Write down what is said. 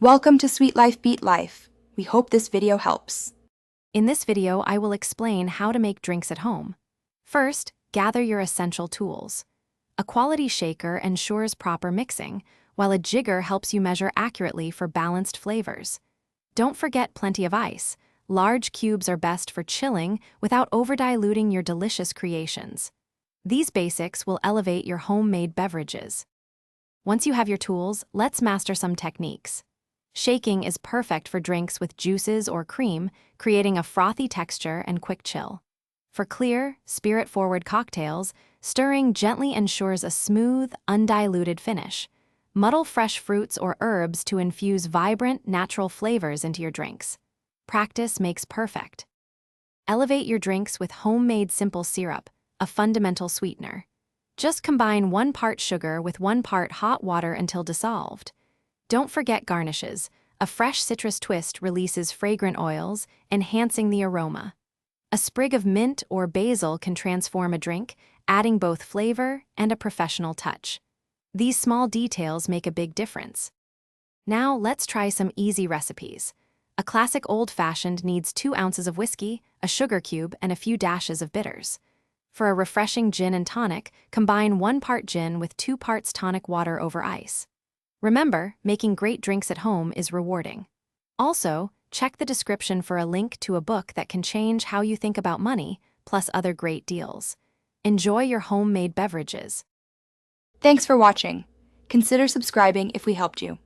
Welcome to Sweet Life Beat Life. We hope this video helps. In this video, I will explain how to make drinks at home. First, gather your essential tools. A quality shaker ensures proper mixing, while a jigger helps you measure accurately for balanced flavors. Don't forget plenty of ice. Large cubes are best for chilling without over-diluting your delicious creations. These basics will elevate your homemade beverages. Once you have your tools, let's master some techniques. Shaking is perfect for drinks with juices or cream, creating a frothy texture and quick chill. For clear, spirit-forward cocktails, stirring gently ensures a smooth, undiluted finish. Muddle fresh fruits or herbs to infuse vibrant, natural flavors into your drinks. Practice makes perfect. Elevate your drinks with homemade simple syrup, a fundamental sweetener. Just combine 1 part sugar with 1 part hot water until dissolved. Don't forget garnishes. A fresh citrus twist releases fragrant oils, enhancing the aroma. A sprig of mint or basil can transform a drink, adding both flavor and a professional touch. These small details make a big difference. Now let's try some easy recipes. A classic old-fashioned needs 2 ounces of whiskey, a sugar cube, and a few dashes of bitters. For a refreshing gin and tonic, combine 1 part gin with 2 parts tonic water over ice. Remember, making great drinks at home is rewarding. Also, check the description for a link to a book that can change how you think about money, plus other great deals. Enjoy your homemade beverages. Thanks for watching. Consider subscribing if we helped you.